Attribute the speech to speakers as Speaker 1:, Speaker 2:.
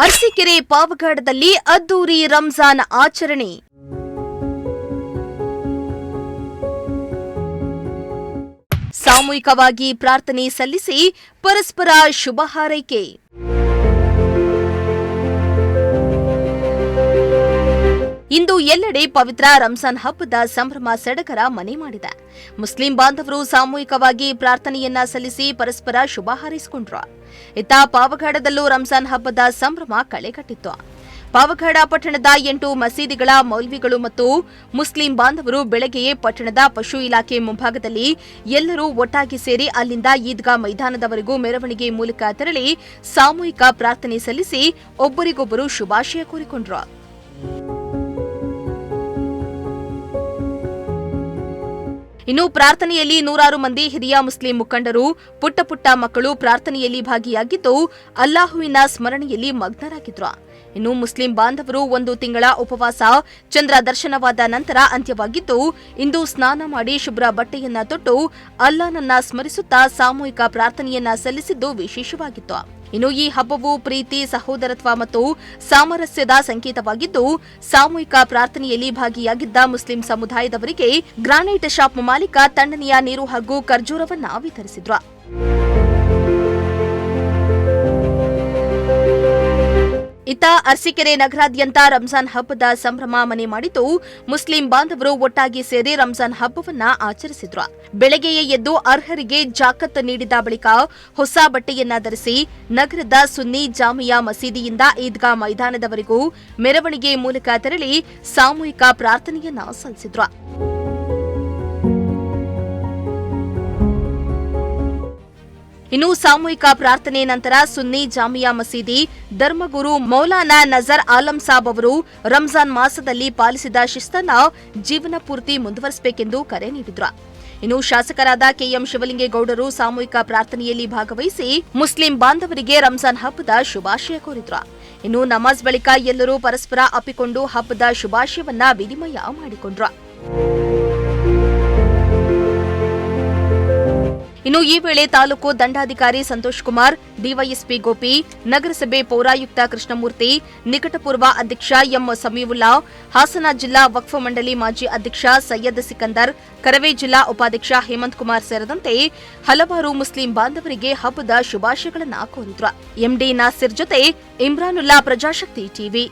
Speaker 1: ಅರಸೀಕೆರೆ ಪಾವಗಡದಲ್ಲಿ ಅದ್ದೂರಿ ರಂಜಾನ್ ಆಚರಣೆ. ಸಾಮೂಹಿಕವಾಗಿ ಪ್ರಾರ್ಥನೆ ಸಲ್ಲಿಸಿ ಪರಸ್ಪರ ಶುಭ ಹಾರೈಕೆ. ಇಂದು ಎಲ್ಲೆಡೆ ಪವಿತ್ರ ರಂಜಾನ್ ಹಬ್ಬದ ಸಂಭ್ರಮ ಸಡಗರ ಮನೆ ಮಾಡಿದೆ. ಮುಸ್ಲಿಂ ಬಾಂಧವರು ಸಾಮೂಹಿಕವಾಗಿ ಪ್ರಾರ್ಥನೆಯನ್ನ ಸಲ್ಲಿಸಿ ಪರಸ್ಪರ ಶುಭ ಹಾರೈಸಿಕೊಂಡ್ರು. ಇತ್ತ ಪಾವಗಡದಲ್ಲೂ ರಂಜಾನ್ ಹಬ್ಬದ ಸಂಭ್ರಮ ಕಳೆಗಟ್ಟಿತ್ತು. ಪಾವಗಡ ಪಟ್ಟಣದ 8 ಮಸೀದಿಗಳ ಮೌಲ್ವಿಗಳು ಮತ್ತು ಮುಸ್ಲಿಂ ಬಾಂಧವರು ಬೆಳಗ್ಗೆಯೇ ಪಟ್ಟಣದ ಪಶು ಇಲಾಖೆ ಮುಂಭಾಗದಲ್ಲಿ ಎಲ್ಲರೂ ಒಟ್ಟಾಗಿ ಸೇರಿ ಅಲ್ಲಿಂದ ಈದ್ಗಾ ಮೈದಾನದವರೆಗೂ ಮೆರವಣಿಗೆ ಮೂಲಕ ತೆರಳಿ ಸಾಮೂಹಿಕ ಪ್ರಾರ್ಥನೆ ಸಲ್ಲಿಸಿ ಒಬ್ಬರಿಗೊಬ್ಬರು ಶುಭಾಶಯ ಕೋರಿಕೊಂಡ್ರು. ಇನ್ನು ಪ್ರಾರ್ಥನೆಯಲ್ಲಿ ನೂರಾರು ಮಂದಿ ಹಿರಿಯ ಮುಸ್ಲಿಂ ಮುಖಂಡರು, ಪುಟ್ಟ ಪುಟ್ಟ ಮಕ್ಕಳು ಪ್ರಾರ್ಥನೆಯಲ್ಲಿ ಭಾಗಿಯಾಗಿದ್ದು ಅಲ್ಲಾಹುವಿನ ಸ್ಮರಣೆಯಲ್ಲಿ ಮಗ್ನರಾಗಿದ್ರು. ಇನ್ನು ಮುಸ್ಲಿಂ ಬಾಂಧವರು 1 ತಿಂಗಳ ಉಪವಾಸ ಚಂದ್ರ ದರ್ಶನವಾದ ನಂತರ ಅಂತ್ಯವಾಗಿದ್ದು ಇಂದು ಸ್ನಾನ ಮಾಡಿ ಶುಭ್ರ ಬಟ್ಟೆಯನ್ನ ತೊಟ್ಟು ಅಲ್ಲಾಹನನ್ನ ಸ್ಮರಿಸುತ್ತಾ ಸಾಮೂಹಿಕ ಪ್ರಾರ್ಥನೆಯನ್ನ ಸಲ್ಲಿಸಿದ್ದು ವಿಶೇಷವಾಗಿತ್ತು. ಇನ್ನು ಈ ಹಬ್ಬವು ಪ್ರೀತಿ, ಸಹೋದರತ್ವ ಮತ್ತು ಸಾಮರಸ್ಯದ ಸಂಕೇತವಾಗಿದ್ದು ಸಾಮೂಹಿಕ ಪ್ರಾರ್ಥನೆಯಲ್ಲಿ ಭಾಗಿಯಾಗಿದ್ದ ಮುಸ್ಲಿಂ ಸಮುದಾಯದವರಿಗೆ ಗ್ರಾನೈಟ್ ಶಾಪ್ ಮಾಲೀಕ ತಣ್ಣನೆಯ ನೀರು ಹಾಗೂ ಖರ್ಜೂರವನ್ನ ವಿತರಿಸಿದ್ರು. ಇತ್ತ ಅರಸೀಕೆರೆ ನಗರಾದ್ಯಂತ ರಂಜಾನ್ ಹಬ್ಬದ ಸಂಭ್ರಮ ಮನೆ ಮಾಡಿದ್ದು ಮುಸ್ಲಿಂ ಬಾಂಧವರು ಒಟ್ಟಾಗಿ ಸೇರಿ ರಂಜಾನ್ ಹಬ್ಬವನ್ನ ಆಚರಿಸಿದ್ರು. ಬೆಳಗ್ಗೆಯೇ ಎದ್ದು ಅರ್ಹರಿಗೆ ಜಾಕತ್ ನೀಡಿದ ಬಳಿಕ ಹೊಸ ಬಟ್ಟೆಯನ್ನ ಧರಿಸಿ ನಗರದ ಸುನ್ನಿ ಜಾಮಿಯಾ ಮಸೀದಿಯಿಂದ ಈದ್ಗಾ ಮೈದಾನದವರೆಗೂ ಮೆರವಣಿಗೆ ಮೂಲಕ ತೆರಳಿ ಸಾಮೂಹಿಕ ಪ್ರಾರ್ಥನೆಯನ್ನ ಸಲ್ಲಿಸಿದ್ರು. ಇನ್ನು ಸಾಮೂಹಿಕ ಪ್ರಾರ್ಥನೆ ನಂತರ ಸುನ್ನಿ ಜಾಮಿಯಾ ಮಸೀದಿ ಧರ್ಮಗುರು ಮೌಲಾನಾ ನಜರ್ ಆಲಂ ಸಾಬ್ ಅವರು ರಂಜಾನ್ ಮಾಸದಲ್ಲಿ ಪಾಲಿಸಿದ ಶಿಸ್ತನ್ನ ಜೀವನ ಪೂರ್ತಿ ಮುಂದುವರಿಸಬೇಕೆಂದು ಕರೆ ನೀಡಿದ್ರು. ಇನ್ನು ಶಾಸಕರಾದ ಕೆಎಂ ಶಿವಲಿಂಗೇಗೌಡರು ಸಾಮೂಹಿಕ ಪ್ರಾರ್ಥನೆಯಲ್ಲಿ ಭಾಗವಹಿಸಿ ಮುಸ್ಲಿಂ ಬಾಂಧವರಿಗೆ ರಂಜಾನ್ ಹಬ್ಬದ ಶುಭಾಶಯ ಕೋರಿದ್ರು. ಇನ್ನು ನಮಾಜ್ ಬಳಿಕ ಎಲ್ಲರೂ ಪರಸ್ಪರ ಅಪ್ಪಿಕೊಂಡು ಹಬ್ಬದ ಶುಭಾಶಯವನ್ನ ವಿನಿಮಯ ಮಾಡಿಕೊಂಡ್ರು. ಇನ್ನು ಈ ವೇಳೆ ತಾಲೂಕು ದಂಡಾಧಿಕಾರಿ ಸಂತೋಷ್ ಕುಮಾರ್, ಡಿವೈಎಸ್ಪಿ ಗೋಪಿ, ನಗರಸಭೆ ಪೌರಾಯುಕ್ತ ಕೃಷ್ಣಮೂರ್ತಿ, ನಿಕಟಪೂರ್ವ ಅಧ್ಯಕ್ಷ ಎಂ ಸಮೀವುಲ್ಲಾ, ಹಾಸನ ಜಿಲ್ಲಾ ವಕ್ಫ್ ಮಂಡಳಿ ಮಾಜಿ ಅಧ್ಯಕ್ಷ ಸೈಯದ್ ಸಿಕಂದರ್, ಕರವೇ ಜಿಲ್ಲಾ ಉಪಾಧ್ಯಕ್ಷ ಹೇಮಂತ್ ಕುಮಾರ್ ಸೇರಿದಂತೆ ಹಲವಾರು ಮುಸ್ಲಿಂ ಬಾಂಧವರಿಗೆ ಹಬ್ಬದ ಶುಭಾಶಯಗಳನ್ನು ಕೋರಿದ್ರು. ಎಂಡಿ ನಾಸಿರ್ ಜೊತೆ ಇಮ್ರಾನುಲ್ಲಾ, ಪ್ರಜಾಶಕ್ತಿ ಟಿವಿ.